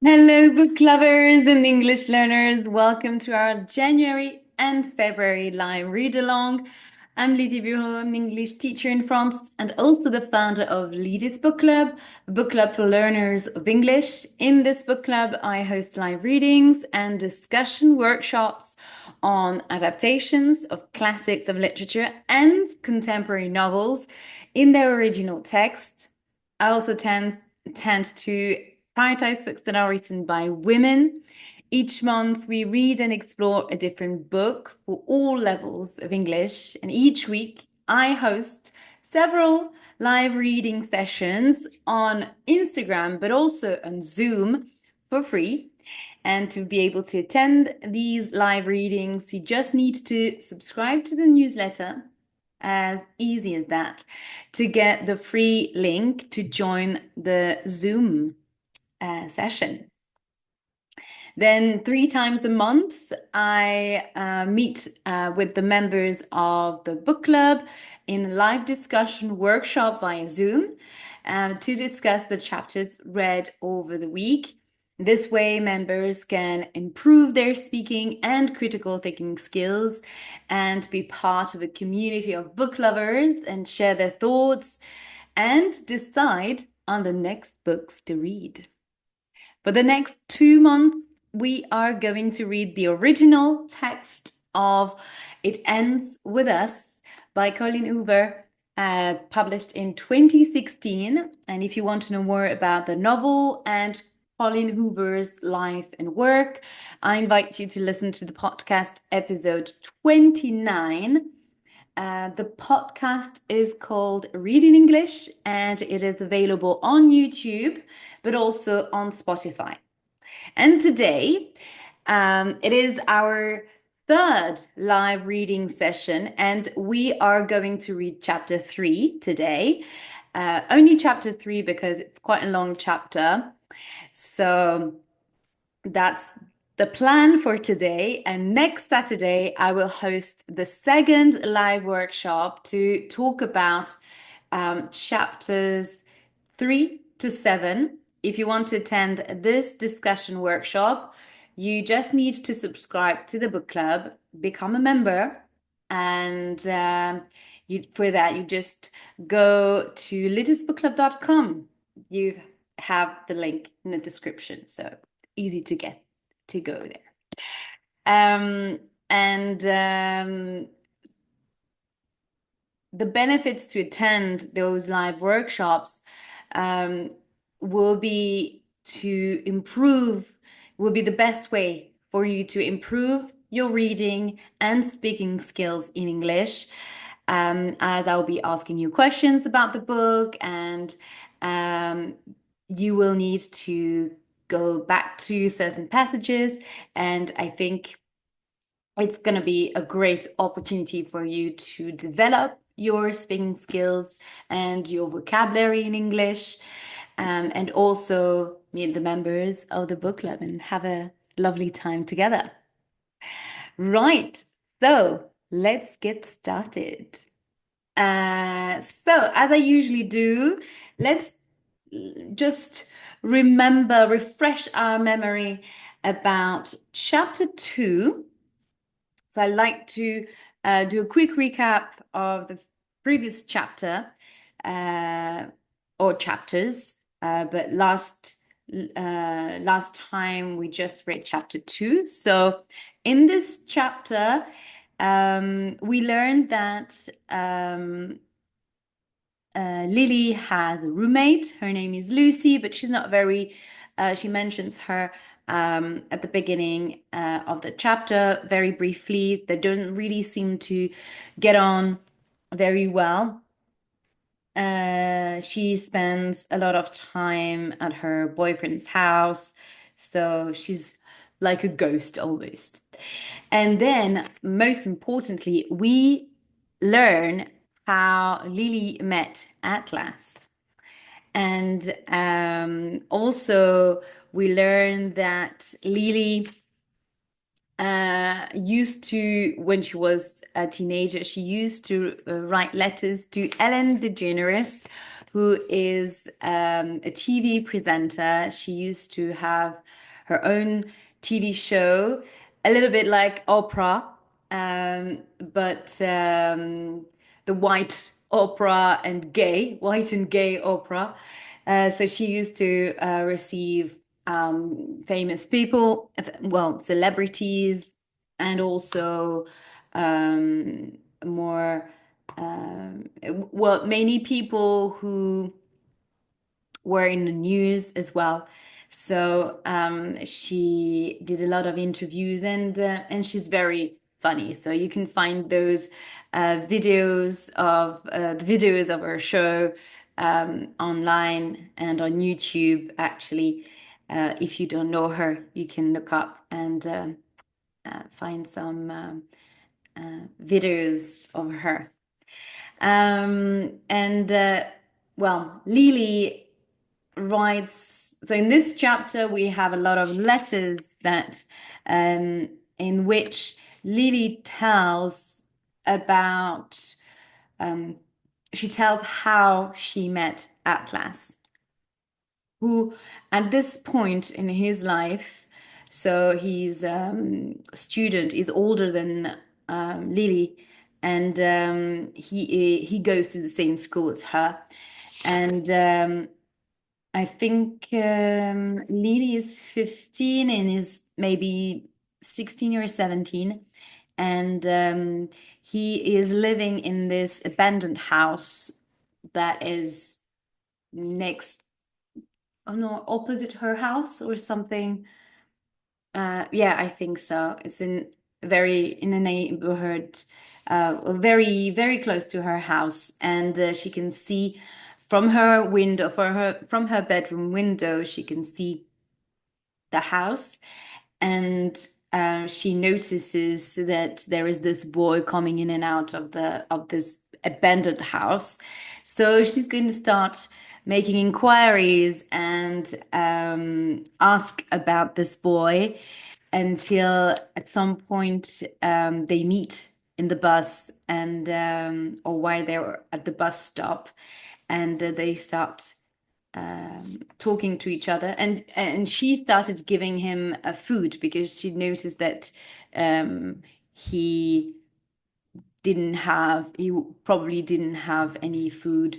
Hello, book lovers and English learners. Welcome to our January and February live read along. I'm Lydie Bureau, I'm an English teacher in France and also the founder of Lydie's Book Club, a book club for learners of English. In this book club, I host live readings and discussion workshops on adaptations of classics of literature and contemporary novels in their original text. I also tend to prioritize books that are written by women. Each month, we read and explore a different book for all levels of English. And each week, I host several live reading sessions on Instagram, but also on Zoom for free. And to be able to attend these live readings, you just need to subscribe to the newsletter, as easy as that, to get the free link to join the Zoom session. Then 3 times a month, I meet with the members of the book club in a live discussion workshop via Zoom to discuss the chapters read over the week. This way, members can improve their speaking and critical thinking skills and be part of a community of book lovers and share their thoughts and decide on the next books to read. For the next 2 months, we are going to read the original text of It Ends With Us by Colleen Hoover, published in 2016. And if you want to know more about the novel and Colleen Hoover's life and work, I invite you to listen to the podcast episode 29. The podcast is called Reading English and it is available on YouTube, but also on Spotify. And today, it is our third live reading session, and we are going to read chapter 3 today. Only chapter 3 because it's quite a long chapter. So that's the plan for today. And next Saturday, I will host the second live workshop to talk about chapters 3 to 7. If you want to attend this discussion workshop, you just need to subscribe to the book club, become a member, and for that, you just go to litisbookclub.com. You have the link in the description, so easy to get to go there. And the benefits to attend those live workshops will be the best way for you to improve your reading and speaking skills in English, as I'll be asking you questions about the book, and you will need to go back to certain passages, and I think it's going to be a great opportunity for you to develop your speaking skills and your vocabulary in English, and also meet the members of the book club and have a lovely time together. Right, so let's get started. So as I usually do, let's just refresh our memory about chapter 2. So I'd like to do a quick recap of the previous chapter or chapters, but last time we just read chapter 2. So in this chapter, we learned that Lily has a roommate. Her name is Lucy, but she's not very, she mentions her at the beginning of the chapter very briefly. They don't really seem to get on very well. She spends a lot of time at her boyfriend's house, so she's like a ghost almost. And then, most importantly, we learn how Lily met Atlas. And also, we learn that Lily used to, when she was a teenager, she used to write letters to Ellen DeGeneres, who is a TV presenter. She used to have her own TV show, a little bit like Oprah, but the white opera and gay, white and gay opera. So she used to receive famous people, well, celebrities, and also um, more, well, many people who were in the news as well. So she did a lot of interviews, and she's very funny. So you can find those videos of the videos of her show online and on YouTube. Actually, if you don't know her, you can look up and find some videos of her. And well, Lily writes. So in this chapter, we have a lot of letters that in which Lily tells about. She tells how she met Atlas, who at this point in his life, so he's a student, is older than Lily, and he goes to the same school as her, and I think Lily is 15 and is maybe 16 or 17, and he is living in this abandoned house that is next, oh no, opposite her house or something. Yeah, I think so. It's in a neighborhood, very close to her house, and she can see from her window, from her bedroom window, she can see the house, and she notices that there is this boy coming in and out of this abandoned house. So she's going to start making inquiries and ask about this boy until at some point they meet in the bus and or while they're at the bus stop, and they start talking to each other, and she started giving him a food because she noticed that he he probably didn't have any food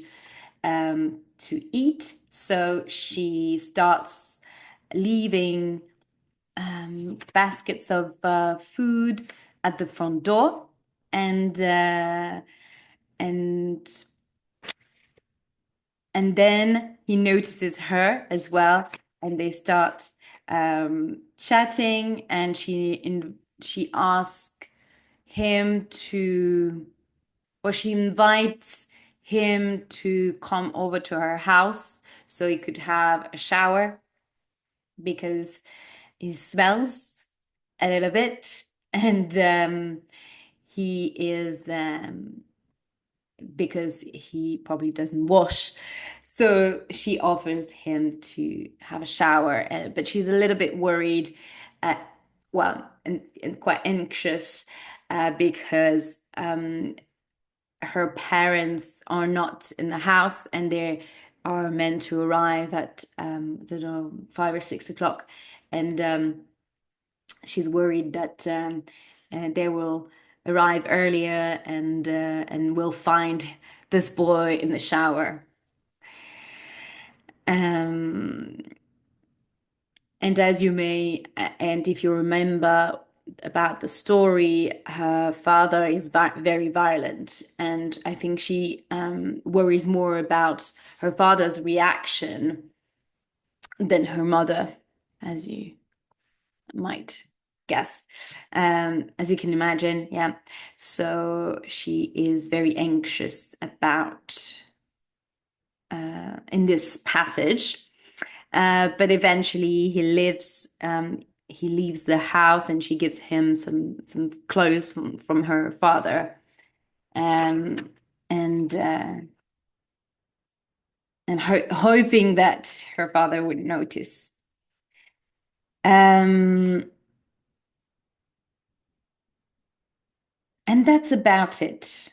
to eat, so she starts leaving baskets of food at the front door, and and and then he notices her as well, and they start chatting, and she asks him to, or she invites him to come over to her house so he could have a shower because he smells a little bit, and he is because he probably doesn't wash. So she offers him to have a shower, but she's a little bit worried, uh, well, and quite anxious because her parents are not in the house, and they are meant to arrive at I don't know, 5 or 6 o'clock, and she's worried that they will arrive earlier and will find this boy in the shower. Um, and as you may, and if you remember about the story, her father is very violent, and I think she worries more about her father's reaction than her mother, as you might guess. As you can imagine, yeah. So she is very anxious about in this passage. But eventually he leaves the house, and she gives him some clothes from her father. Um, and hoping that her father would notice. Um, and that's about it.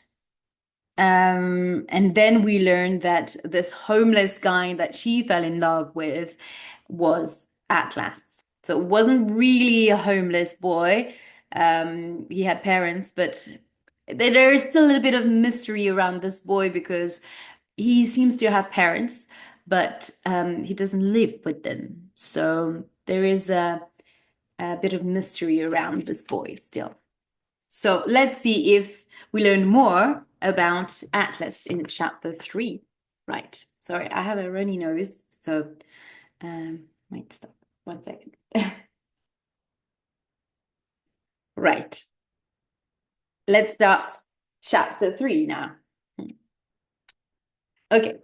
And then we learned that this homeless guy that she fell in love with was Atlas. So it wasn't really a homeless boy. He had parents, but there is still a little bit of mystery around this boy because he seems to have parents, but he doesn't live with them. So there is a bit of mystery around this boy still. So let's see if we learn more about Atlas in chapter 3. Right. Sorry, I have a runny nose, so might stop 1 second. Right. Let's start chapter 3 now. Okay.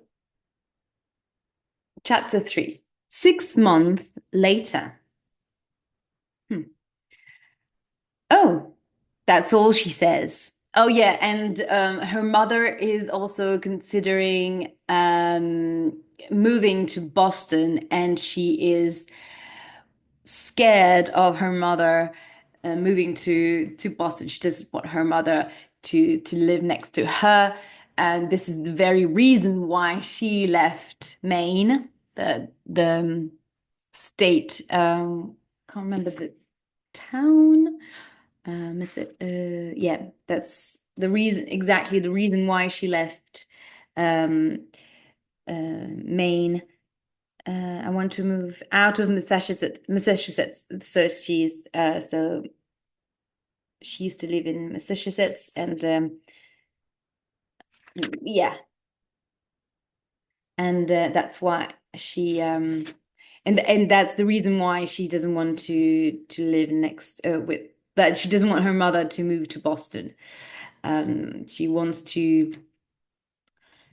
Chapter 3. 6 months later. Oh, that's all she says. Oh yeah, and her mother is also considering moving to Boston, and she is scared of her mother moving to Boston. She doesn't want her mother to live next to her, and this is the very reason why she left Maine, the state. Can't remember the town. Yeah, that's the reason, exactly the reason why she left um, Maine. I want to move out of Massachusetts. So she used to live in Massachusetts, and yeah, and that's why she and that's the reason why she doesn't want to live next with that she doesn't want her mother to move to Boston. She wants to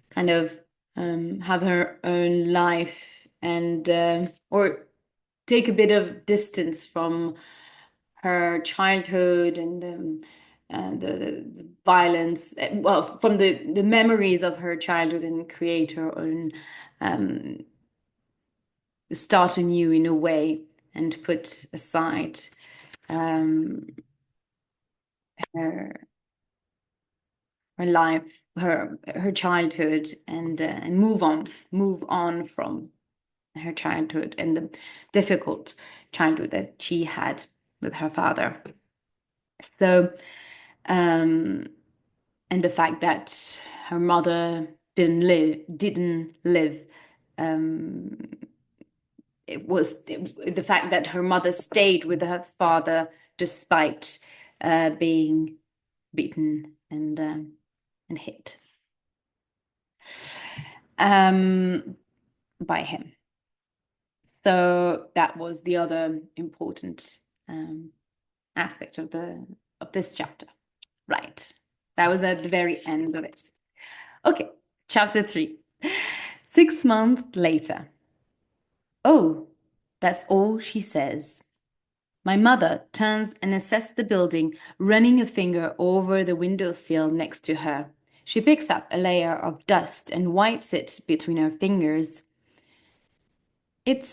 kind of have her own life and or take a bit of distance from her childhood and the violence, well, from the memories of her childhood and create her own, um, start anew in a way and put aside um, her her life, her childhood, and move on from her childhood and the difficult childhood that she had with her father. So, and the fact that her mother didn't live. Um, it was the fact that her mother stayed with her father despite being beaten and hit by him. So that was the other important aspect of this chapter. Right. That was at the very end of it. Okay, chapter 3. 6 months later. Oh, that's all she says. My mother turns and assesses the building, running a finger over the windowsill next to her. She picks up a layer of dust and wipes it between her fingers. It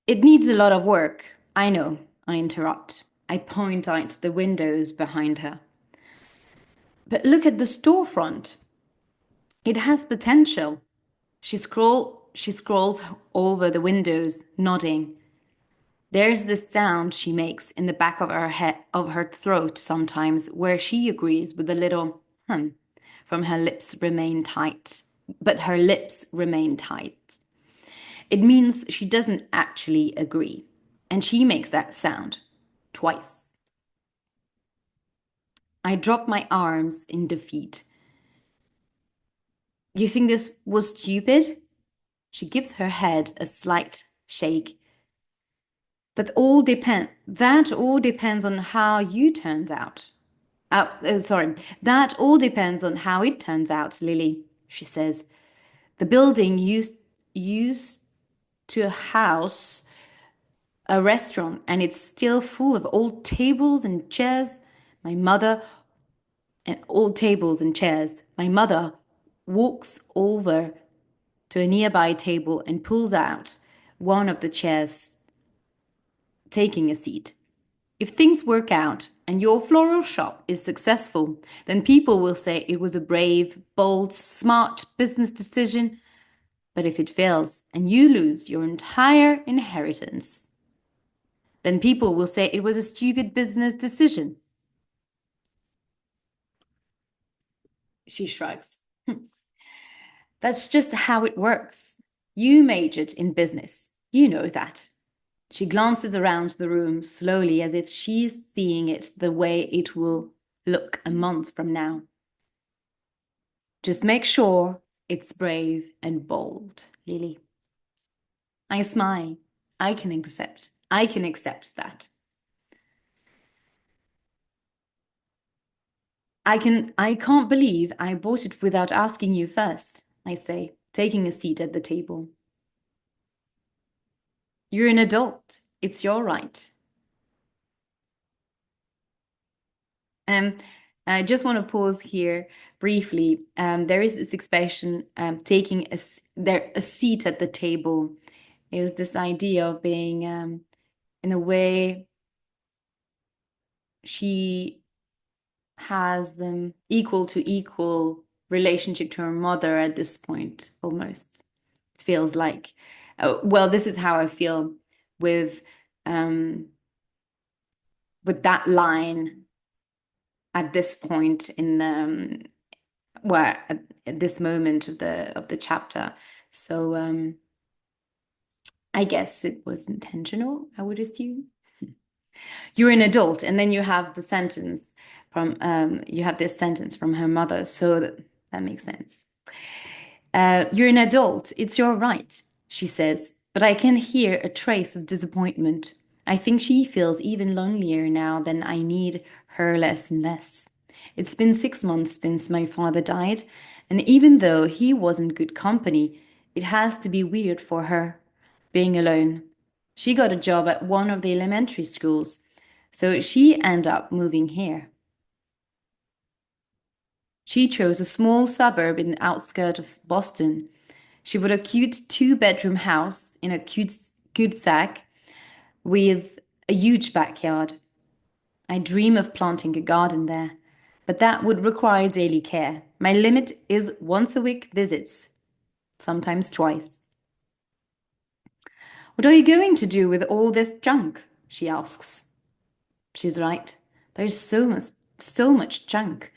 needs a lot of work. I know, I interrupt. I point out the windows behind her. But look at the storefront. It has potential. She scrolls over the windows, nodding. There's the sound she makes in the back of her throat sometimes, where she agrees with a little hum from her lips remain tight. But her lips remain tight. It means she doesn't actually agree. And she makes that sound twice. I drop my arms in defeat. You think this was stupid? She gives her head a slight shake. That all depends on how you turns out. Sorry. That all depends on how it turns out, Lily, she says. The building used to house a restaurant, and it's still full of old tables and chairs. My mother Old tables and chairs. My mother walks over to a nearby table and pulls out one of the chairs, taking a seat. If things work out and your floral shop is successful, then people will say it was a brave, bold, smart business decision. But if it fails and you lose your entire inheritance, then people will say it was a stupid business decision. She shrugs. That's just how it works. You majored in business. You know that. She glances around the room slowly as if she's seeing it the way it will look a month from now. Just make sure it's brave and bold, Lily. I smile. I can accept that. I can't believe I bought it without asking you first, I say, taking a seat at the table. You're an adult. It's your right. Um, I just want to pause here briefly. There is this expression, taking a seat at the table, is this idea of being, in a way, she has equal to equal relationship to her mother at this point, almost. It feels like, well, this is how I feel with that line at this point in the well at this moment of the chapter. So I guess it was intentional, I would assume. You're an adult, and then you have the sentence from you have this sentence from her mother, so that makes sense. You're an adult, it's your right, she says, but I can hear a trace of disappointment. I think she feels even lonelier now than I need her less and less. It's been 6 months since my father died, and even though he wasn't good company, it has to be weird for her, being alone. She got a job at one of the elementary schools, so she ended up moving here. She chose a small suburb in the outskirts of Boston. She bought a cute two-bedroom house in a cul-de-sac with a huge backyard. I dream of planting a garden there, but that would require daily care. My limit is once a week visits, sometimes twice. What are you going to do with all this junk? She asks. She's right. There's so much junk.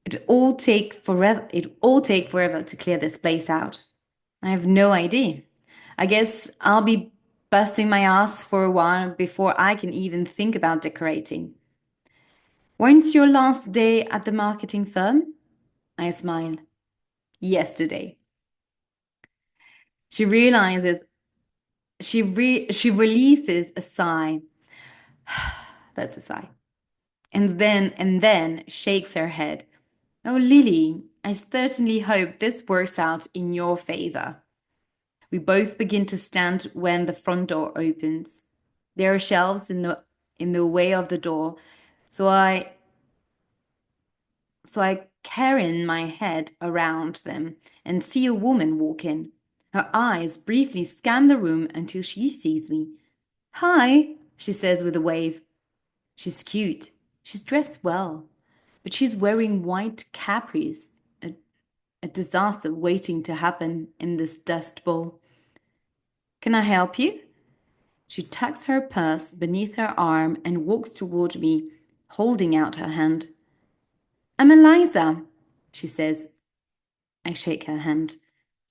It all take forever to clear this place out. I have no idea. I guess I'll be busting my ass for a while before I can even think about decorating. When's your last day at the marketing firm? I smile. Yesterday. She realizes she releases a sigh. That's a sigh. And then shakes her head. Oh, Lily, I certainly hope this works out in your favor. We both begin to stand when the front door opens. There are shelves in the way of the door, so I careen my head around them and see a woman walk in. Her eyes briefly scan the room until she sees me. Hi, she says with a wave. She's cute. She's dressed well, but she's wearing white capris, a disaster waiting to happen in this dust bowl. Can I help you? She tucks her purse beneath her arm and walks toward me, holding out her hand. I'm Eliza, she says. I shake her hand.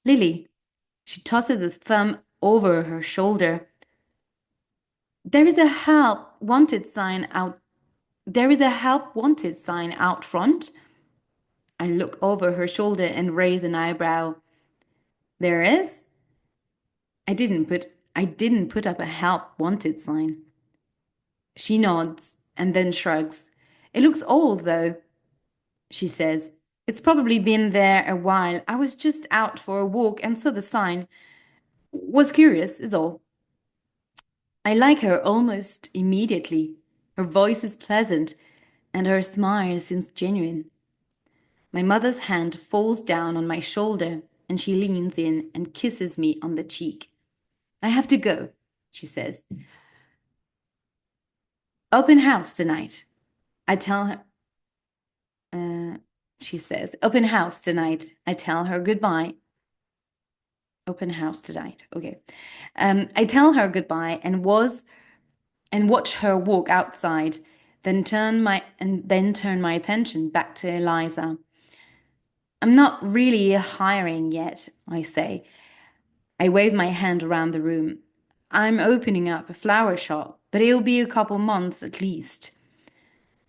Lily. She tosses a thumb over her shoulder. There is a help wanted sign out. There is a help wanted sign out front. I look over her shoulder and raise an eyebrow. There is? I didn't put up a help wanted sign. She nods and then shrugs. It looks old though, she says. It's probably been there a while. I was just out for a walk and saw the sign. Was curious, is all. I like her almost immediately. Her voice is pleasant, and her smile seems genuine. My mother's hand falls down on my shoulder, and she leans in and kisses me on the cheek. I have to go, she says. Open house tonight. I tell her, uh, she says, open house tonight. I tell her goodbye. Open house tonight. Okay. I tell her goodbye and watch her walk outside, then turn my attention back to Eliza. I'm not really hiring yet, I say. I wave my hand around the room. I'm opening up a flower shop, but it'll be a couple months at least.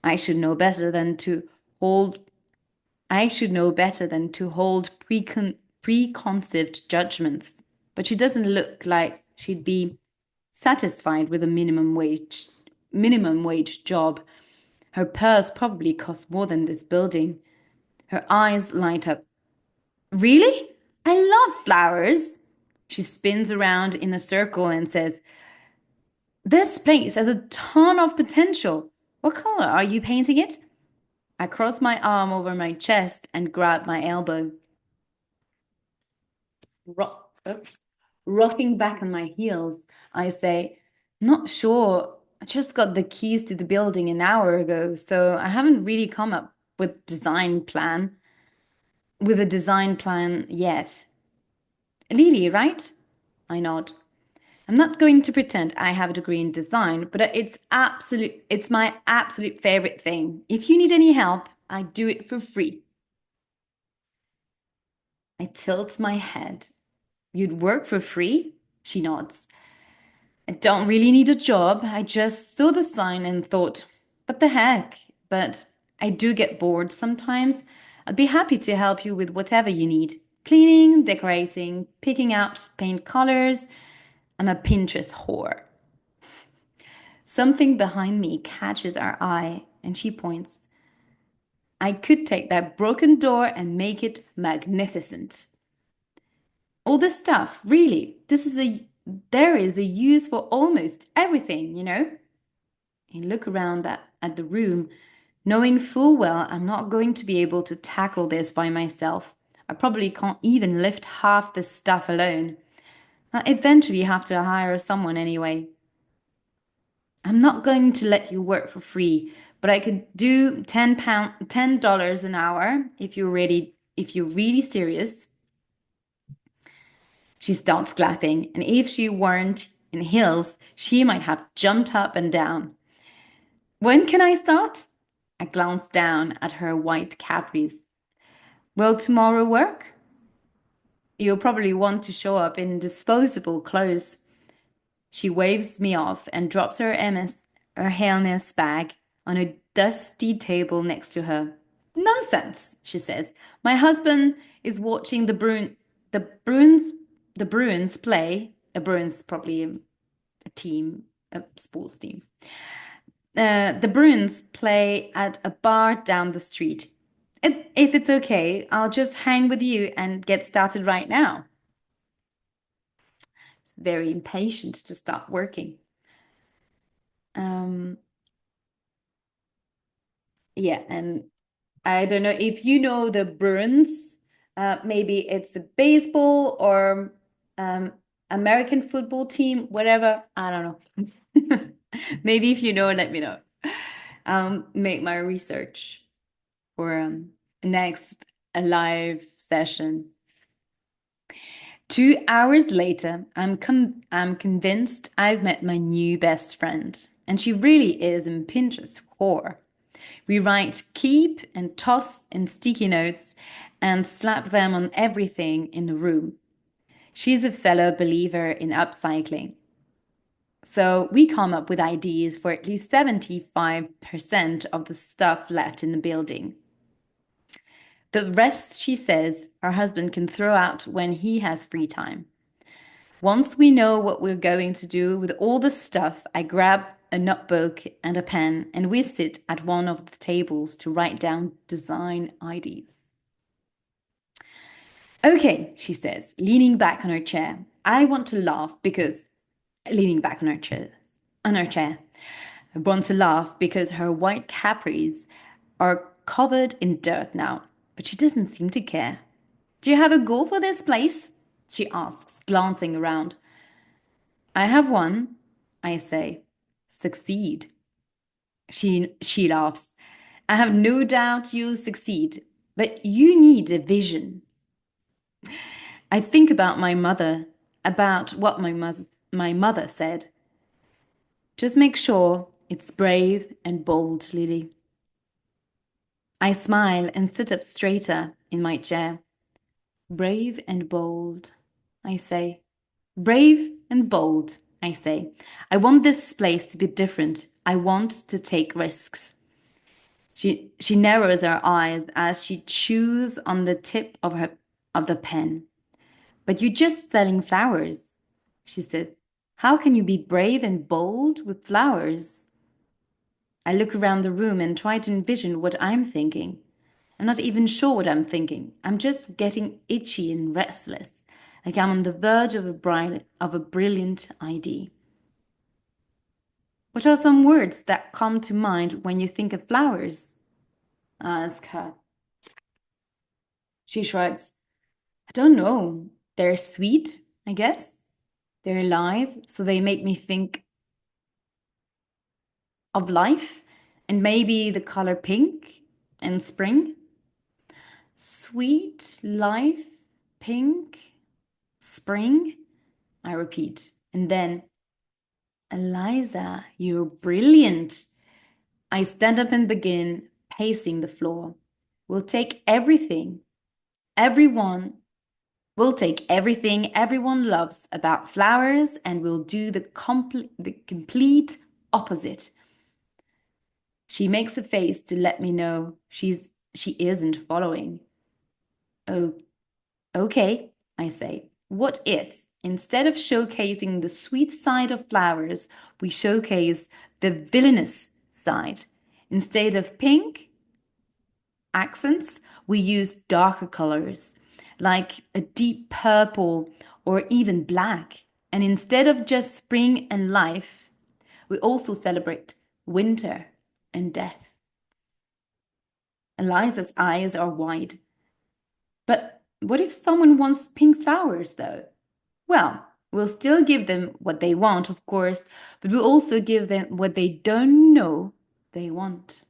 I should know better than to hold I should know better than to hold preconceived judgments. But she doesn't look like she'd be satisfied with a minimum wage job. Her purse probably costs more than this building. Her eyes light up. Really? I love flowers. She spins around in a circle and says, this place has a ton of potential. What color are you painting it? I cross my arm over my chest and grab my elbow. Oops. Rocking back on my heels, I say, not sure. I just got the keys to the building an hour ago, so I haven't really come up with a design plan yet. Lily, right? I nod. I'm not going to pretend I have a degree in design, but it's my absolute favorite thing. If you need any help, I do it for free. I tilt my head. You'd work for free? She nods. I don't really need a job. I just saw the sign and thought, what the heck? But I do get bored sometimes. I'd be happy to help you with whatever you need. Cleaning, decorating, picking out paint colors. I'm a Pinterest whore. Something behind me catches our eye and she points. I could take that broken door and make it magnificent. All this stuff, really. There is a use for almost everything, you know? I look around at the room, knowing full well I'm not going to be able to tackle this by myself. I probably can't even lift half this stuff alone. I eventually have to hire someone anyway. I'm not going to let you work for free, but I could do $10 an hour if you're really serious. She starts clapping, and if she weren't in heels, she might have jumped up and down. When can I start? I glance down at her white capris. Will tomorrow work? You'll probably want to show up in disposable clothes. She waves me off and drops her Hermes bag on a dusty table next to her. Nonsense, she says. My husband is watching the Bruins, the Bruins play. A Bruins probably a team, a sports team. The Bruins play at a bar down the street. If it's okay, I'll just hang with you and get started right now. Very impatient to start working. Um, yeah, and I don't know if you know the Bruins. Maybe it's a baseball or American football team, whatever. I don't know. Maybe if you know, let me know. Make my research for next a live session. 2 hours later, I'm convinced I've met my new best friend, and she really is a Pinterest whore. We write keep and toss in sticky notes and slap them on everything in the room. She's a fellow believer in upcycling. So we come up with ideas for at least 75% of the stuff left in the building. The rest, she says, her husband can throw out when he has free time. Once we know what we're going to do with all the stuff, I grab a notebook and a pen and we sit at one of the tables to write down design ideas. Okay, she says, leaning back on her chair. I want to laugh because leaning back on her chair. I want to laugh because her white capris are covered in dirt now, but she doesn't seem to care. Do you have a goal for this place? She asks, glancing around. I have one, I say. Succeed. She laughs. I have no doubt you'll succeed, but you need a vision. I think about my mother, about what my mother said. Just make sure it's brave and bold, Lily. I smile and sit up straighter in my chair. Brave and bold, I say. Brave and bold, I say. I want this place to be different. I want to take risks. She narrows her eyes as she chews on the tip of the pen. But you're just selling flowers, she says. How can you be brave and bold with flowers? I look around the room and try to envision what I'm thinking. I'm not even sure what I'm thinking. I'm just getting itchy and restless, like I'm on the verge of a brilliant idea. What are some words that come to mind when you think of flowers? I ask her. She shrugs. I don't know. They're sweet, I guess. They're alive, so they make me think of life and maybe the color pink and spring. Sweet, life, pink, spring, I repeat. And then, Eliza, you're brilliant. I stand up and begin pacing the floor. We'll take everything, everyone, we'll take everything everyone loves about flowers and we'll do the complete opposite. She makes a face to let me know she isn't following. Oh, okay, I say. What if, instead of showcasing the sweet side of flowers, we showcase the villainous side? Instead of pink accents, we use darker colors, like a deep purple or even black. And instead of just spring and life, we also celebrate winter and death. Eliza's eyes are wide. But what if someone wants pink flowers, though? Well, we'll still give them what they want, of course, but we'll also give them what they don't know they want.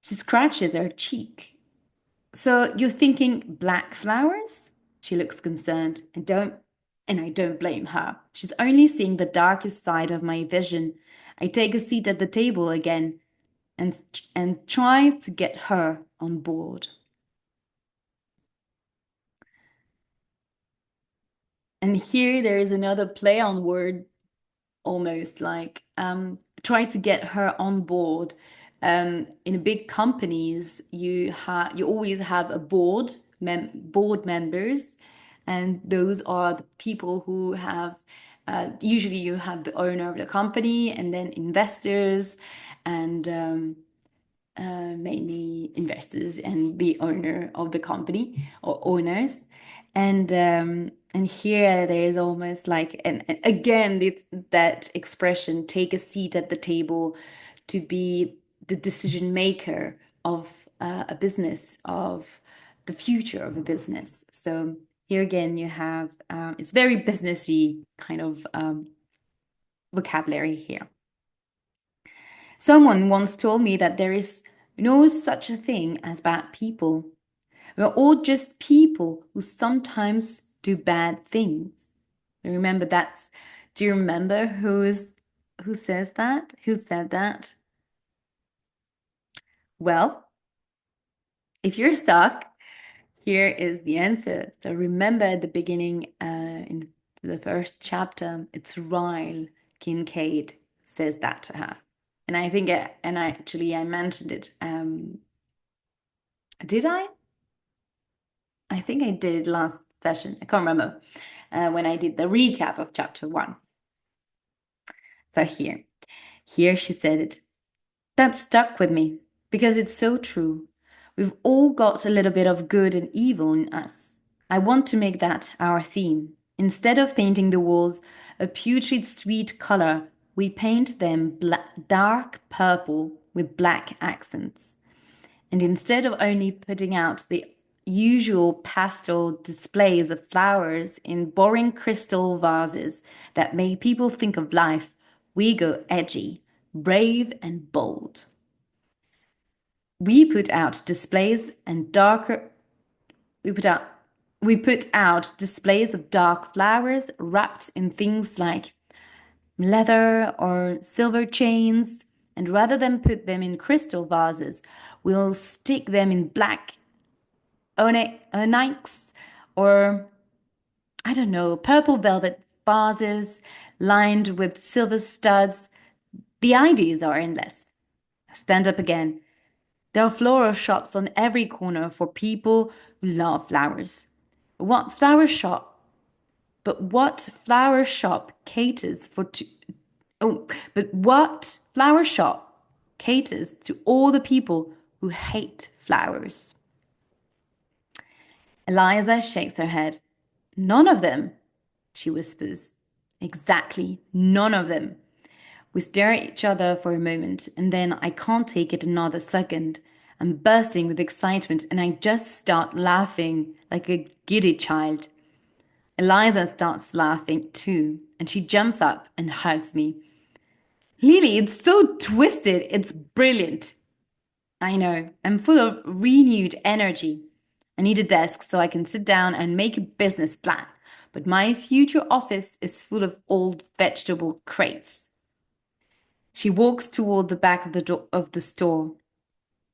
She scratches her cheek. So you're thinking black flowers? She looks concerned and I don't blame her. She's only seeing the darkest side of my vision. I take a seat at the table again and try to get her on board. And here there is another play on word, almost like try to get her on board. In big companies, you always have a board members, and those are the people who have usually you have the owner of the company and then investors and mainly investors and the owner of the company or owners. And here there is almost like and again it's that expression, take a seat at the table, to be the decision maker of a business, of the future of a business. So here again you have it's very businessy kind of vocabulary here. Someone once told me that there is no such a thing as bad people. We're all just people who sometimes do bad things. Remember that's, do you remember who says that? Who said that? Well, if you're stuck, here is the answer. So remember at the beginning, in the first chapter, it's Ryle Kincaid says that to her. And I think, and I mentioned it. Did I? I think I did last session. I can't remember when I did the recap of chapter 1. So here she said it. That stuck with me because it's so true. We've all got a little bit of good and evil in us. I want to make that our theme. Instead of painting the walls a putrid sweet color, we paint them dark purple with black accents. And instead of only putting out the usual pastel displays of flowers in boring crystal vases that make people think of life, We go edgy, brave, and bold. We put out displays and darker we put out we put out displays of dark flowers wrapped in things like leather or silver chains, and rather than put them in crystal vases, we'll stick them in black onyx or I don't know, purple velvet vases lined with silver studs. The ideas are endless. Stand up again. There are floral shops on every corner for people who love flowers. What flower shop? But what flower shop caters for to, oh, but what flower shop caters to all the people who hate flowers? Eliza shakes her head. None of them, she whispers. Exactly, none of them. We stare at each other for a moment, and then I can't take it another second. I'm bursting with excitement, and I just start laughing like a giddy child. Eliza starts laughing too, and she jumps up and hugs me. Lily, it's so twisted. It's brilliant. I know. I'm full of renewed energy. I need a desk so I can sit down and make a business plan. But my future office is full of old vegetable crates. She walks toward the back of the door of the store.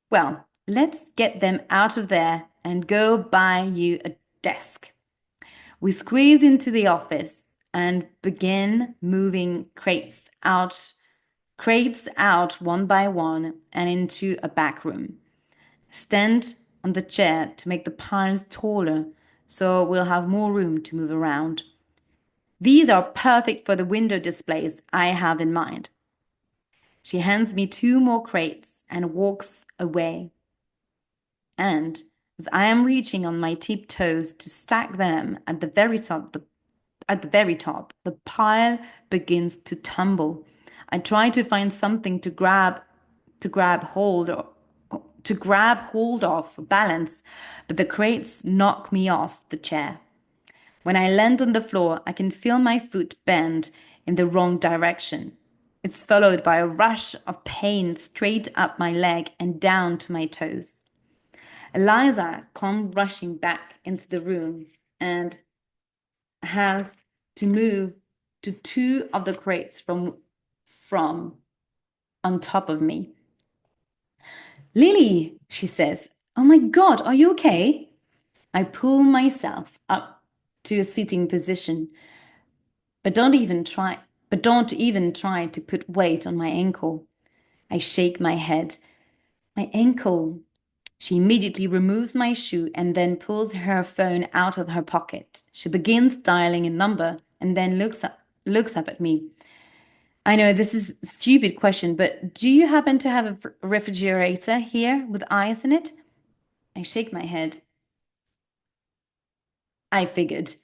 Well, let's get them out of there and go buy you a desk. We squeeze into the office and begin moving crates out one by one and into a back room. Stand on the chair to make the piles taller so we'll have more room to move around. These are perfect for the window displays I have in mind. She hands me two more crates and walks away. And as I am reaching on my tiptoes to stack them at the very top, the pile begins to tumble. I try to find something to grab hold of, to grab hold of for balance, but the crates knock me off the chair. When I land on the floor, I can feel my foot bend in the wrong direction. It's followed by a rush of pain straight up my leg and down to my toes. Eliza comes rushing back into the room and has to move to two of the crates from on top of me. Lily, she says, oh my God, are you okay? I pull myself up to a sitting position, but don't even try to put weight on my ankle. I shake my head. My ankle. She immediately removes my shoe and then pulls her phone out of her pocket. She begins dialing a number and then looks up at me. I know this is a stupid question, but do you happen to have a refrigerator here with ice in it? I shake my head. I figured,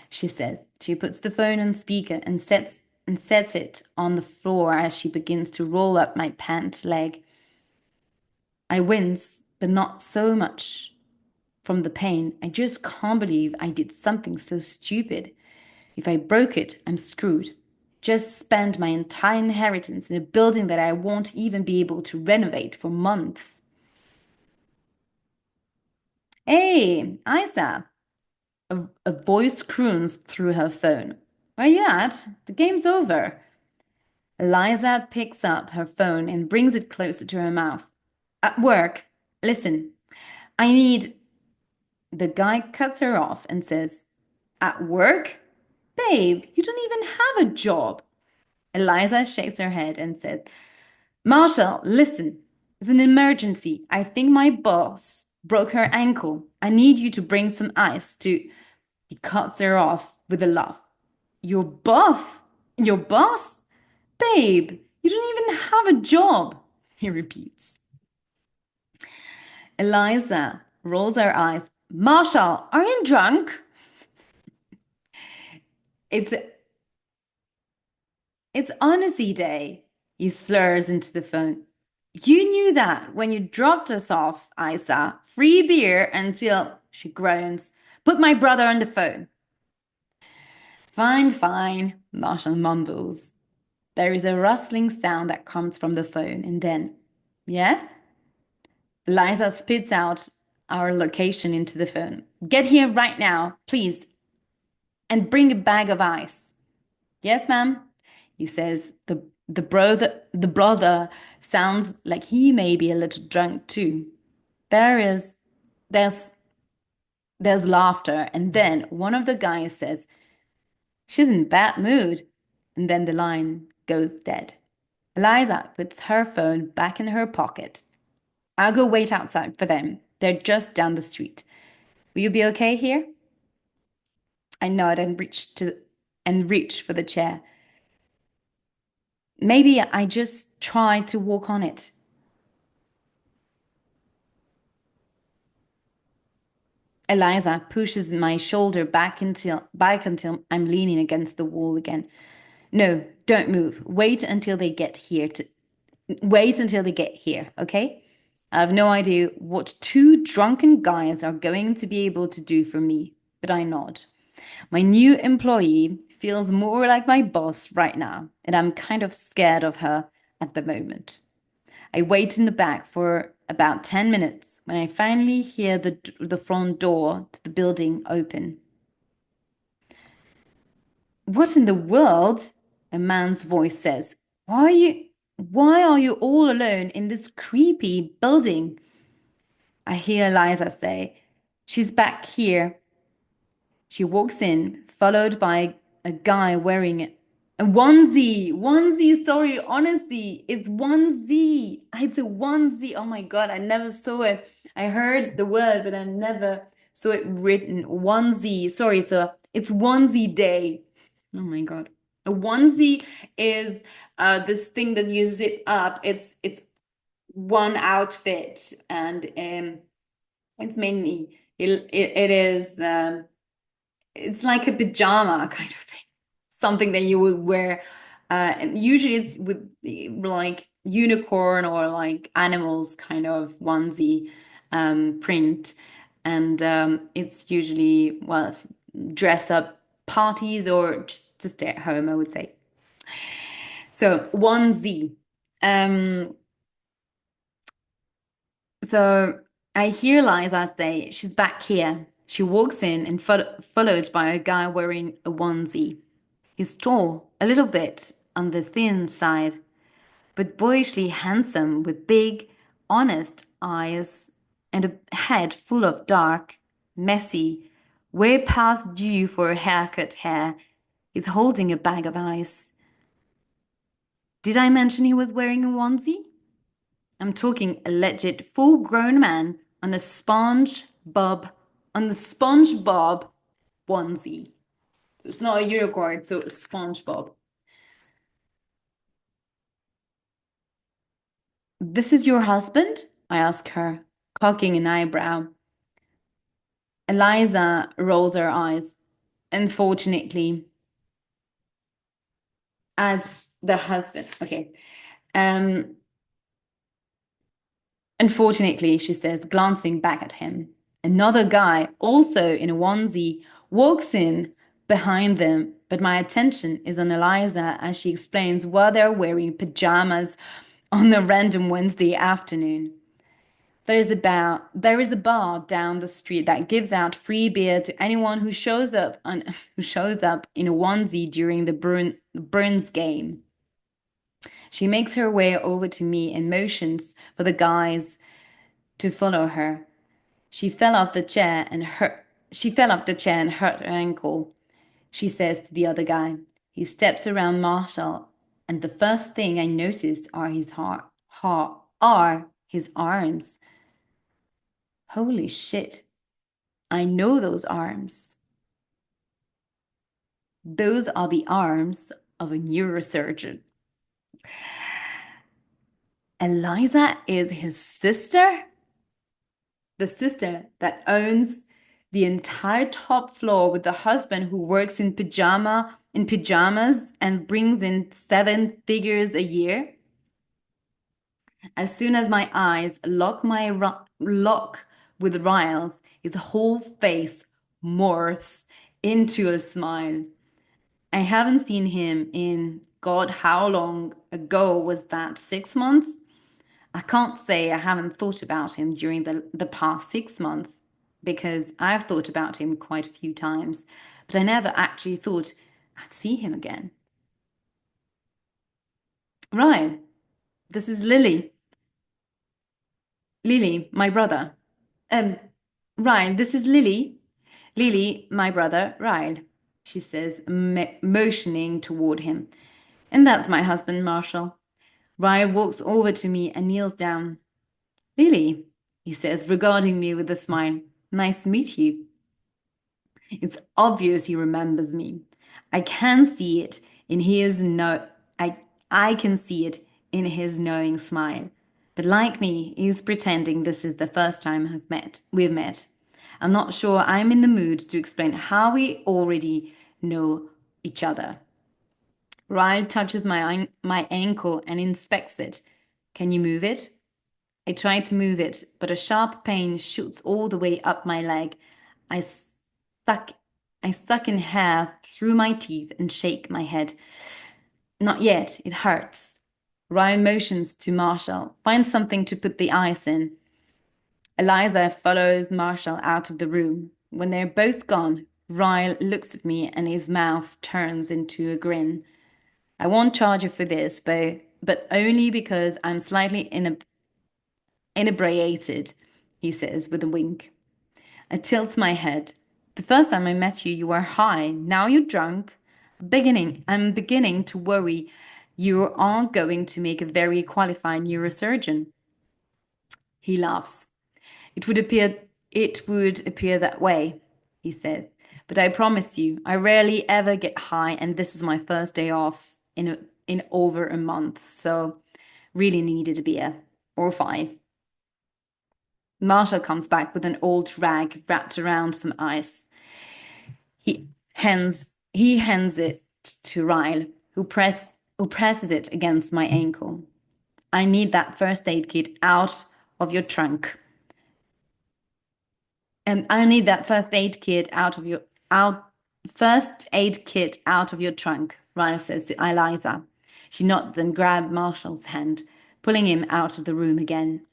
she says. She puts the phone on speaker and sets it on the floor as she begins to roll up my pant leg. I wince, but not so much from the pain. I just can't believe I did something so stupid. If I broke it, I'm screwed. Just spend my entire inheritance in a building that I won't even be able to renovate for months. Hey, Isa, a voice croons through her phone. Where you at? The game's over. Eliza picks up her phone and brings it closer to her mouth. At work. Listen, I need... The guy cuts her off and says, at work? Babe, you don't even have a job. Eliza shakes her head and says, Marshall, listen. It's an emergency. I think my boss broke her ankle. I need you to bring some ice to... He cuts her off with a laugh. Your boss? Your boss? Babe, you don't even have a job, he repeats. Eliza rolls her eyes. Marshall, are you drunk? It's honesty day, he slurs into the phone. You knew that when you dropped us off, Isa. Free beer until, she groans. Put my brother on the phone. Fine, fine, Marshall mumbles. There is a rustling sound that comes from the phone, and then, yeah, Liza spits out our location into the phone. Get here right now, please, and bring a bag of ice. Yes, ma'am. He says the brother sounds like he may be a little drunk too. There is there's there's laughter, and then one of the guys says, "She's in bad mood." And then the line goes dead. Eliza puts her phone back in her pocket. I'll go wait outside for them. They're just down the street. Will you be okay here? I nod and reach for the chair. Maybe I just try to walk on it. Eliza pushes my shoulder back until I'm leaning against the wall again. No, don't move. Wait until they get here, okay? I have no idea what two drunken guys are going to be able to do for me, but I nod. My new employee feels more like my boss right now, and I'm kind of scared of her at the moment. I wait in the back for about 10 minutes when I finally hear the front door to the building open. What in the world? A man's voice says. Why are you all alone in this creepy building? I hear Liza say, she's back here. She walks in, followed by a guy wearing a onesie. Onesie, sorry, honestly, it's onesie. It's a onesie. Oh my God, I never saw it. I heard the word, but I never saw it written. Onesie. Sorry, so it's onesie day. Oh my God. A onesie is this thing that you zip up. It's one outfit, and it's mainly it is it's like a pajama kind of thing, something that you would wear, and usually it's with like unicorn or like animals kind of onesie print, and it's usually well dress up parties or just to stay at home, I would say. So onesie. Um, So I hear Liza say she's back here. She walks in and followed by a guy wearing a onesie. He's tall, a little bit on the thin side, but boyishly handsome with big, honest eyes and a head full of dark, messy, way past due for a haircut hair. He's holding a bag of ice. Did I mention he was wearing a onesie? I'm talking a legit full-grown man on a SpongeBob onesie. So it's not a unicorn, so it's SpongeBob. This is your husband? I ask her, cocking an eyebrow. Eliza rolls her eyes. Unfortunately, as the husband. Okay. Um, Unfortunately, she says, glancing back at him. Another guy, also in a onesie, walks in behind them, but my attention is on Eliza as she explains why they're wearing pajamas on a random Wednesday afternoon. There is a bar down the street that gives out free beer to anyone who shows up in a onesie during the Bruins game. She makes her way over to me and motions for the guys to follow her. She fell off the chair and hurt her ankle, she says to the other guy. He steps around Marshall, and the first thing I notice are his arms. Holy shit. I know those arms. Those are the arms of a neurosurgeon. Eliza is his sister? The sister that owns the entire top floor with the husband who works in pajamas and brings in 7 figures a year. As soon as my eyes lock with Ryle's, his whole face morphs into a smile. I haven't seen him in God, how long ago was that? 6 months? I can't say I haven't thought about him during the past 6 months because I've thought about him quite a few times, but I never actually thought I'd see him again. Ryan, this is Lily. Lily, my brother. Um, Ryan, this is Lily. Lily, my brother, Ryle, she says, motioning toward him. And that's my husband, Marshall. Ryle walks over to me and kneels down. Lily, he says, regarding me with a smile. Nice to meet you. It's obvious he remembers me. I can see it in his no I I can see it in his knowing smile. But like me, he's pretending this is the first time we've met. I'm not sure I'm in the mood to explain how we already know each other. Ryle touches my ankle and inspects it. Can you move it? I try to move it, but a sharp pain shoots all the way up my leg. I suck, I suck in hair through my teeth and shake my head. Not yet, it hurts. Ryan motions to Marshall. Find something to put the ice in. Eliza follows Marshall out of the room. When they're both gone, Ryle looks at me and his mouth turns into a grin. I won't charge you for this, but only because I'm slightly inebriated, he says with a wink. I tilt my head. The first time I met you, you were high. Now you're drunk. I'm beginning to worry you aren't going to make a very qualified neurosurgeon. He laughs. It would appear it would appear that way, he says. But I promise you, I rarely ever get high, and this is my first day off in over a month, so really needed a beer or five. Marshall comes back with an old rag wrapped around some ice. He hands it to Ryle, who presses it against my ankle. I need that first aid kit out of your trunk. And I need that first aid kit out of your trunk, Ryle says to Eliza. She nods and grabs Marshall's hand, pulling him out of the room again.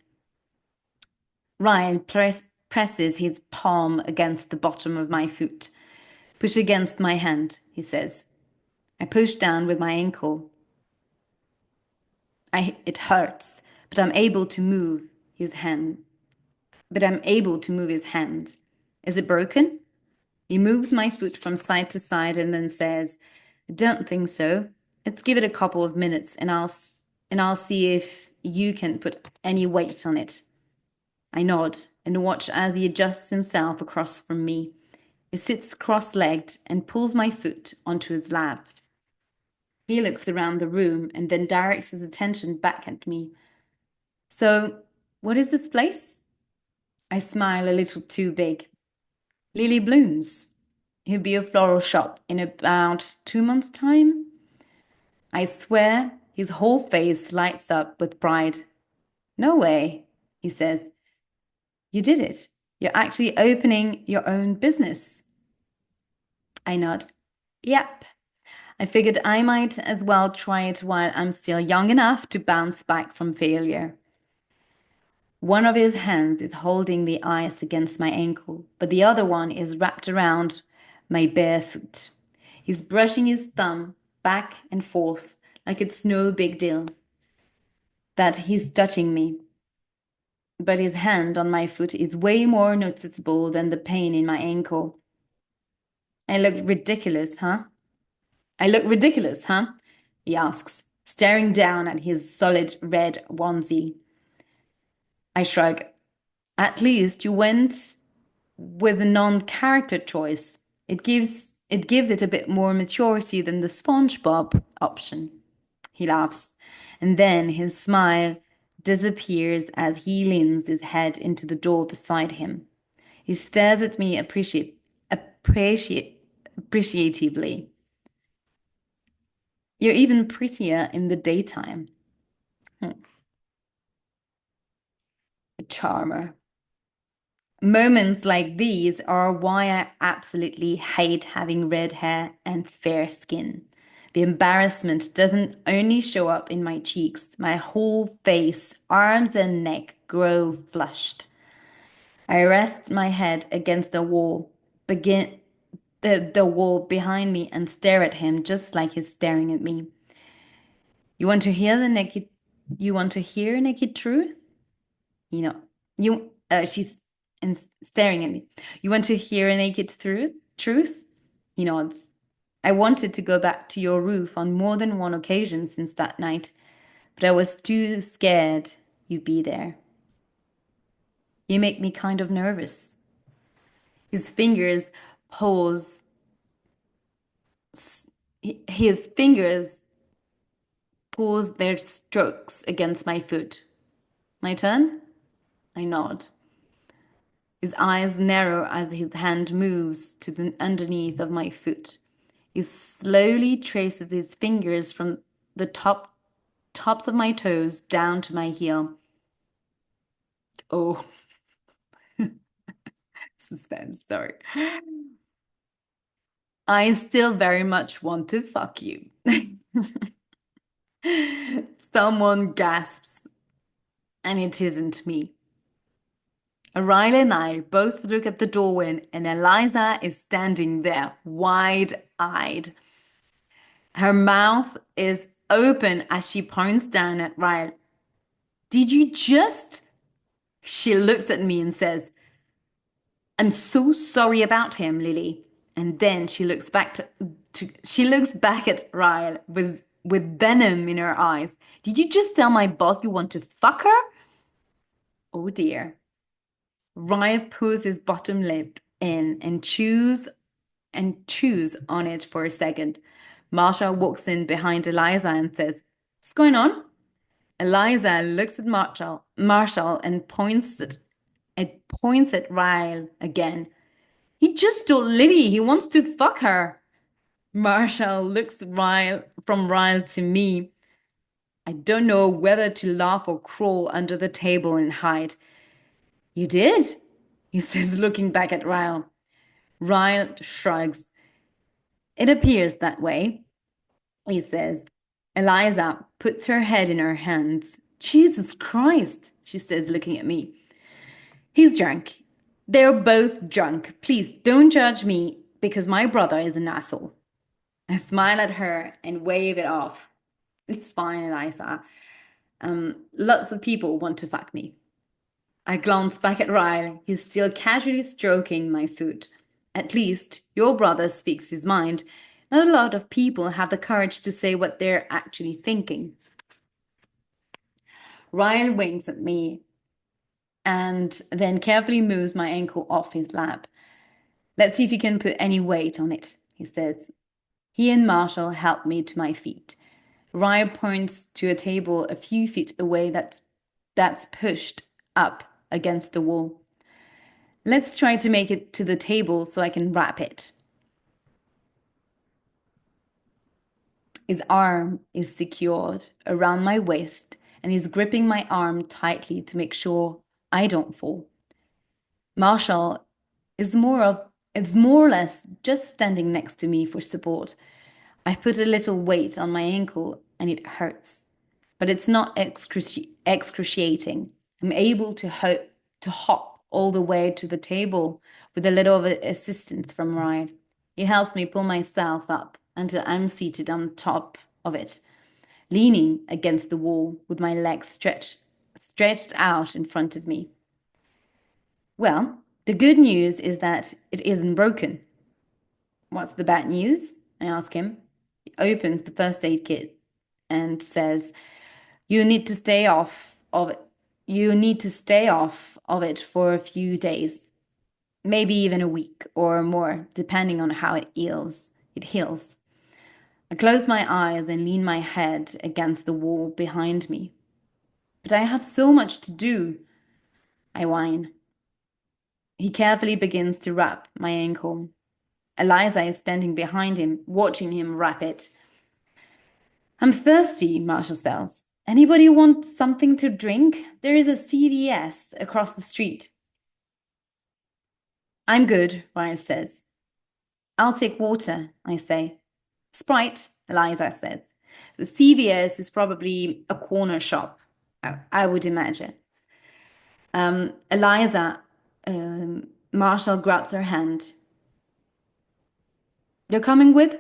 Ryle presses his palm against the bottom of my foot. Push against my hand, he says. I push down with my ankle. It hurts, but I'm able to move his hand. But I'm able to move his hand. Is it broken? He moves my foot from side to side and then says, I don't think so. Let's give it a couple of minutes and I'll see if you can put any weight on it. I nod and watch as he adjusts himself across from me. He sits cross-legged and pulls my foot onto his lap. He looks around the room and then directs his attention back at me. So, what is this place? I smile a little too big. Lily Blooms. He'll be a floral shop in about 2 months' time. I swear his whole face lights up with pride. No way, he says. You did it. You're actually opening your own business. I nod. Yep. I figured I might as well try it while I'm still young enough to bounce back from failure. One of his hands is holding the ice against my ankle, but the other one is wrapped around my bare foot. He's brushing his thumb back and forth like it's no big deal that he's touching me. But his hand on my foot is way more noticeable than the pain in my ankle. I look ridiculous, huh? I look ridiculous, huh? He asks, staring down at his solid red onesie. I shrug. At least you went with a non-character choice. It gives it a bit more maturity than the SpongeBob option. He laughs, and then his smile disappears as he leans his head into the door beside him. He stares at me appreciatively. You're even prettier in the daytime. A charmer. Moments like these are why I absolutely hate having red hair and fair skin. The embarrassment doesn't only show up in my cheeks, my whole face, arms, and neck grow flushed. I rest my head against the wall, begin the wall behind me and stare at him just like he's staring at me. You want to hear the naked you want to hear naked truth? You know, she's staring at me. You want to hear a naked truth? He nods. I wanted to go back to your roof on more than one occasion since that night, but I was too scared you'd be there. You make me kind of nervous. His fingers pause. His fingers pause their strokes against my foot. My turn? I nod. His eyes narrow as his hand moves to the underneath of my foot. He slowly traces his fingers from the tops of my toes down to my heel. Oh, suspense, sorry. I still very much want to fuck you. Someone gasps, and it isn't me. Riley and I both look at the doorway, and Eliza is standing there, wide-eyed. Her mouth is open as she points down at Ryle. Did you just? She looks at me and says, I'm so sorry about him, Lily. And then she looks back at Ryle with venom in her eyes. Did you just tell my boss you want to fuck her? Oh dear. Ryle pulls his bottom lip in and chews on it for a second. Marsha walks in behind Eliza and says, what's going on? Eliza looks at Marshall and points at Ryle again. He just told Lily he wants to fuck her. Marshall looks from Ryle to me. I don't know whether to laugh or crawl under the table and hide. You did? He says, looking back at Ryle. Ryle shrugs. It appears that way, he says. Eliza puts her head in her hands. Jesus Christ, she says, looking at me. He's drunk. They're both drunk. Please don't judge me because my brother is an asshole. I smile at her and wave it off. It's fine, Eliza. Lots of people want to fuck me. I glance back at Ryle. He's still casually stroking my foot. At least your brother speaks his mind. Not a lot of people have the courage to say what they're actually thinking. Ryle winks at me and then carefully moves my ankle off his lap. Let's see if you can put any weight on it, he says. He and Marshall help me to my feet. Ryle points to a table a few feet away that's pushed up against the wall. Let's try to make it to the table so I can wrap it. His arm is secured around my waist, and he's gripping my arm tightly to make sure I don't fall. Marshall is more or less just standing next to me for support. I put a little weight on my ankle and it hurts, but it's not excruciating. I'm able to hop all the way to the table with a little assistance from Ryan. He helps me pull myself up until I'm seated on top of it, leaning against the wall with my legs stretched out in front of me. Well, the good news is that it isn't broken. What's the bad news? I ask him. He opens the first aid kit and says, You need to stay off of it. You need to stay off of it for a few days, maybe even a week or more, depending on how it heals. I close my eyes and lean my head against the wall behind me. But I have so much to do, I whine. He carefully begins to wrap my ankle. Eliza is standing behind him, watching him wrap it. I'm thirsty, Marshall says. Anybody want something to drink? There is a CVS across the street. I'm good, Ryle says. I'll take water, I say. Sprite, Eliza says. The CVS is probably a corner shop, I would imagine. Eliza, Marshall grabs her hand. You're coming with?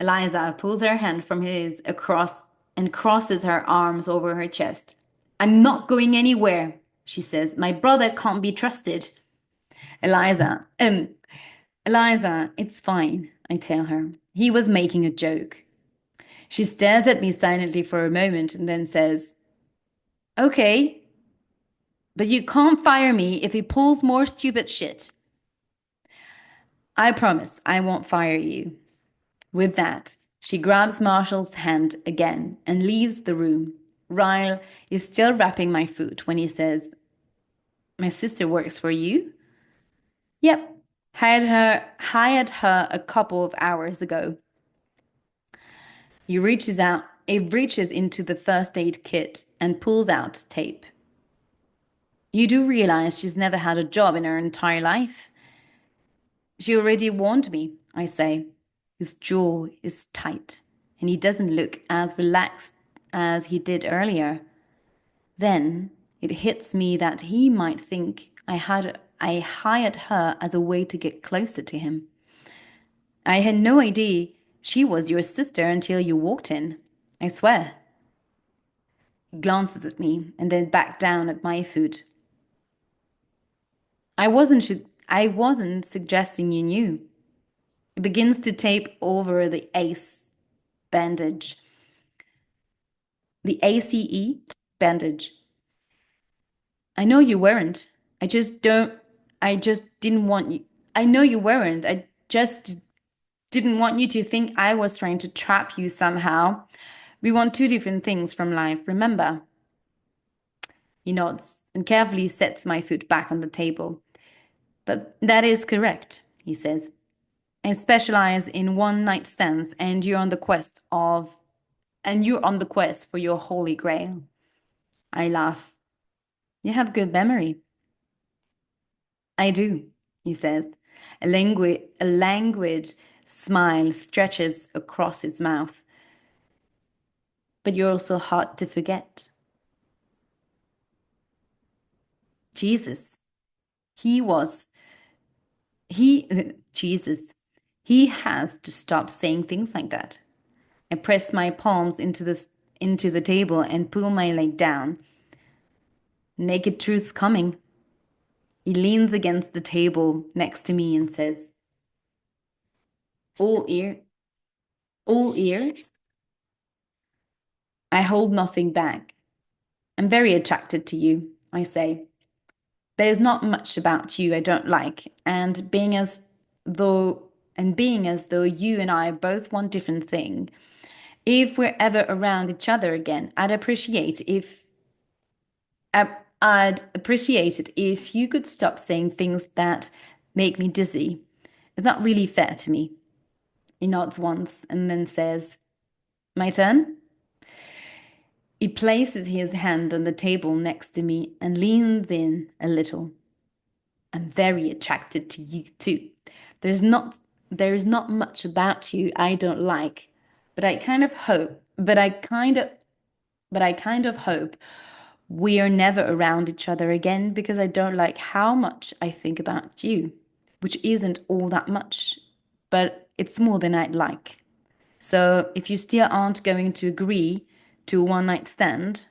Eliza pulls her hand from his across and crosses her arms over her chest. I'm not going anywhere, she says. My brother can't be trusted. Eliza, Eliza, it's fine, I tell her. He was making a joke. She stares at me silently for a moment and then says, Okay, but you can't fire me if he pulls more stupid shit. I promise I won't fire you. With that, she grabs Marshall's hand again and leaves the room. Ryle is still wrapping my food when he says, My sister works for you? Yep. Hired her a couple of hours ago. He reaches into the first aid kit and pulls out tape. You do realize she's never had a job in her entire life? She already warned me, I say. His jaw is tight, and he doesn't look as relaxed as he did earlier. Then it hits me that he might think I hired her as a way to get closer to him. I had no idea she was your sister until you walked in. I swear. He glances at me and then back down at my food. I wasn't suggesting you knew. He begins to tape over the bandage. The ACE bandage. I know you weren't. I just didn't want you. I know you weren't. I just didn't want you to think I was trying to trap you somehow. We want two different things from life, remember? He nods and carefully sets my food back on the table. But that is correct, he says. I specialize in one night stands and you're on the quest for your holy grail. I laugh. You have good memory. I do, he says. A languid smile stretches across his mouth. But you're also hard to forget. Jesus. He was. He. Jesus. He has to stop saying things like that. I press my palms into the table and pull my leg down. Naked truth's coming. He leans against the table next to me and says, All ear, all ears? I hold nothing back. I'm very attracted to you, I say. There's not much about you I don't like, and being as though you and I both want different things. If we're ever around each other again, I'd appreciate it if you could stop saying things that make me dizzy. It's not really fair to me. He nods once and then says, My turn? He places his hand on the table next to me and leans in a little. I'm very attracted to you too. There's not there is not much about you I don't like, but I kind of hope, but I kind of hope we are never around each other again because I don't like how much I think about you, which isn't all that much, but it's more than I'd like. So if you still aren't going to agree to a one night stand,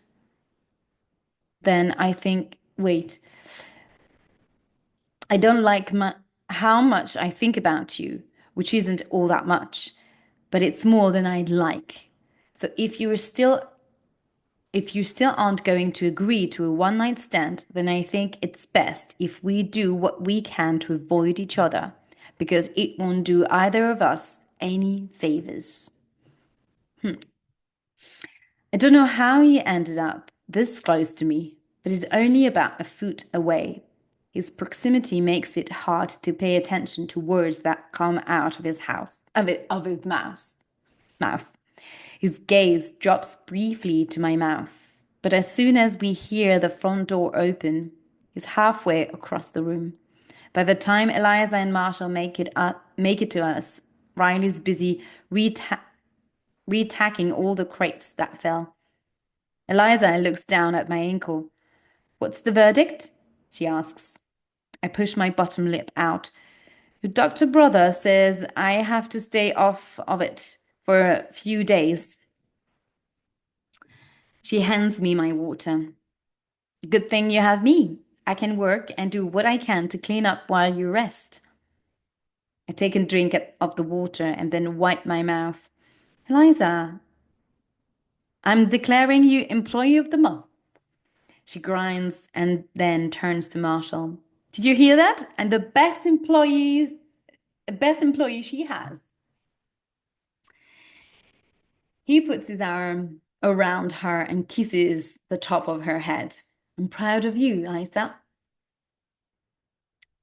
then I think, wait, I don't like how much I think about you, which isn't all that much, but it's more than I'd like. So if you still aren't going to agree to a one night stand, then I think it's best if we do what we can to avoid each other, because it won't do either of us any favors. I don't know how he ended up this close to me, but he's only about a foot away. His proximity makes it hard to pay attention to words that come out of of his mouth. His gaze drops briefly to my mouth, but as soon as we hear the front door open, he's halfway across the room. By the time Eliza and Marshall make it to us, Riley's busy retacking all the crates that fell. Eliza looks down at my ankle. What's the verdict? She asks. I push my bottom lip out. Your doctor brother says I have to stay off of it for a few days. She hands me my water. Good thing you have me. I can work and do what I can to clean up while you rest. I take a drink of the water and then wipe my mouth. Eliza, I'm declaring you Employee of the Month. She grinds and then turns to Marshall. Did you hear that? I'm the best employee she has. He puts his arm around her and kisses the top of her head. I'm proud of you, Isa.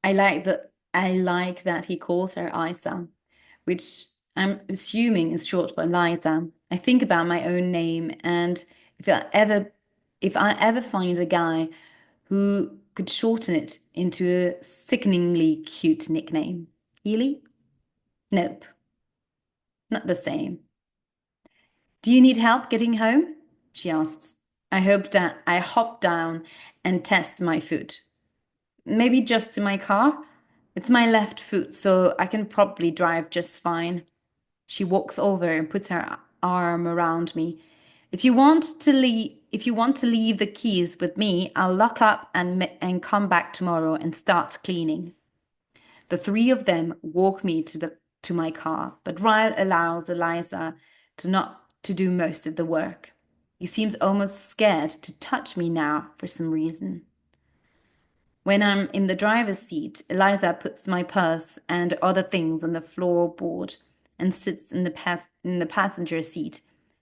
I like that he calls her Isa, which I'm assuming is short for Eliza. I think about my own name and if I ever find a guy who could shorten it into a sickeningly cute nickname. Ely? Nope, not the same. Do you need help getting home? She asks. I hop down and test my foot. Maybe just to my car? It's my left foot, so I can probably drive just fine. She walks over and puts her arm around me. If you want to leave the keys with me, I'll lock up and come back tomorrow and start cleaning. The three of them walk me to my car, but Ryle allows Eliza to do most of the work. He seems almost scared to touch me now for some reason. When I'm in the driver's seat, Eliza puts my purse and other things on the floorboard and sits in the passenger seat.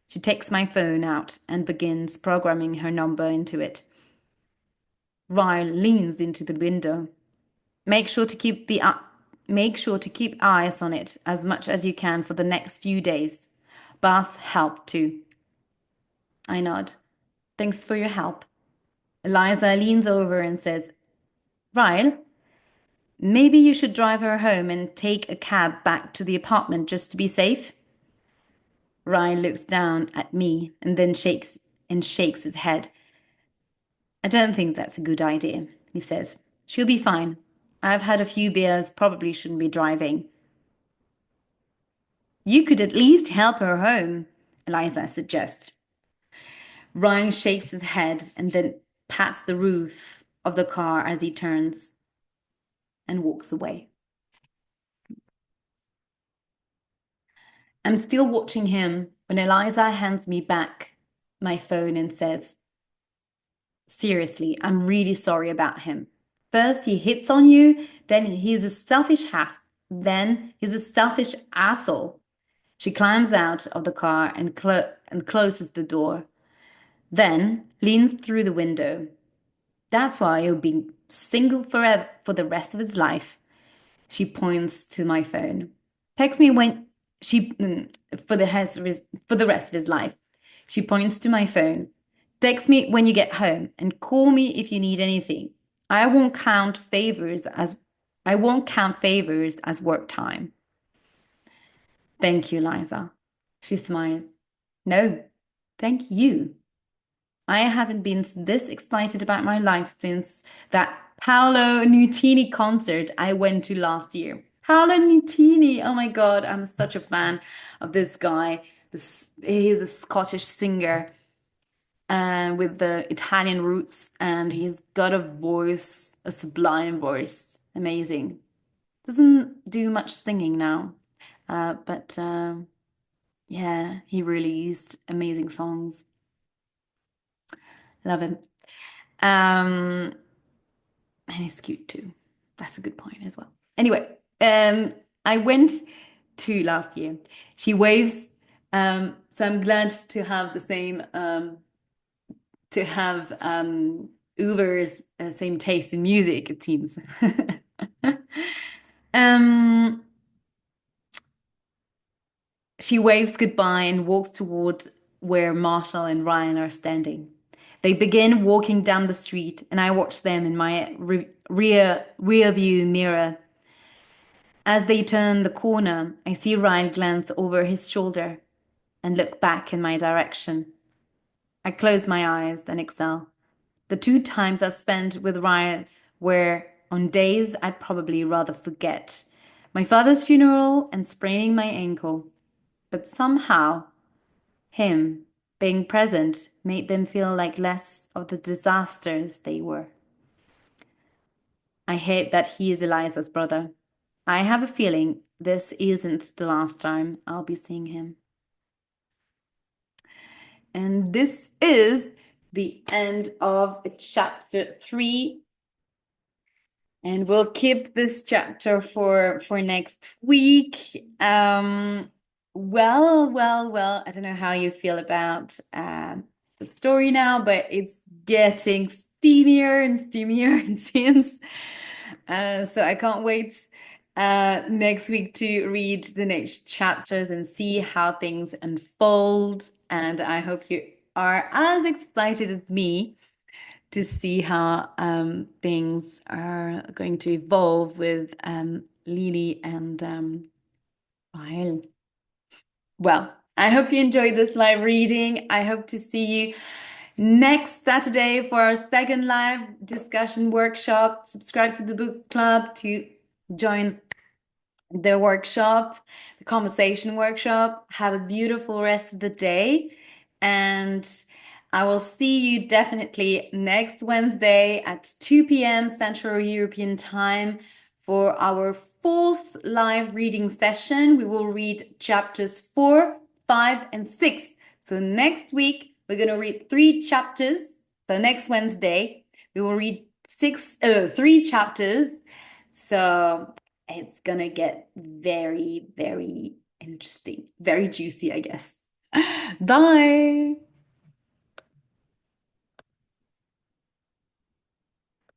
She takes my phone out and begins programming her number into it. Ryle leans into the window. Make sure to keep eyes on it as much as you can for the next few days. Bath help too. I nod. Thanks for your help. Eliza leans over and says, Ryle, maybe you should drive her home and take a cab back to the apartment just to be safe. Ryle looks down at me and then shakes his head. I don't think that's a good idea, he says. She'll be fine. I've had a few beers, probably shouldn't be driving. You could at least help her home, Eliza suggests. Ryan shakes his head and then pats the roof of the car as he turns and walks away. I'm still watching him when Eliza hands me back my phone and says, seriously, I'm really sorry about him. First he hits on you, then he's a selfish asshole. She climbs out of the car and closes the door, then leans through the window. That's why he'll be single forever for the rest of his life. She points to my phone. Text me when she for the rest of his life. She points to my phone. Text me when you get home and call me if you need anything. I won't count favors as work time. Thank you, Liza. She smiles. No, thank you. I haven't been this excited about my life since that Paolo Nutini concert I went to last year. Paolo Nutini, oh my God, I'm such a fan of this guy. He's a Scottish singer with the Italian roots, and he's got a voice, a sublime voice. Amazing. Doesn't do much singing now, but yeah, he released amazing songs. Love him. Um, and he's cute too. That's a good point as well. Anyway, I went to last year. She waves. So I'm glad to have the same to have Uber's same taste in music, it seems. um, she waves goodbye and walks toward where Marshall and Ryan are standing. They begin walking down the street, and I watch them in my rear view mirror. As they turn the corner, I see Ryle glance over his shoulder and look back in my direction. I close my eyes and exhale. The two times I've spent with Ryle were on days I'd probably rather forget. My father's funeral and spraining my ankle. But somehow, him being present made them feel like less of the disasters they were. I hate that he is Eliza's brother. I have a feeling this isn't the last time I'll be seeing him. And this is the end of chapter 3. And we'll keep this chapter for next week. Well, I don't know how you feel about the story now, but it's getting steamier and steamier, it seems. So I can't wait next week to read the next chapters and see how things unfold. And I hope you are as excited as me to see how things are going to evolve with Lily and Ryle. Well, I hope you enjoyed this live reading. I hope to see you next Saturday for our second live discussion workshop. Subscribe to the book club to join the workshop, the conversation workshop. Have a beautiful rest of the day. And I will see you definitely next Wednesday at 2 p.m. Central European Time for our fourth live reading session. We will read chapters 4, 5, and 6. So next week, we're going to read 3 chapters. So next Wednesday, we will read 3 chapters. So it's going to get very, very interesting, very juicy, I guess. Bye.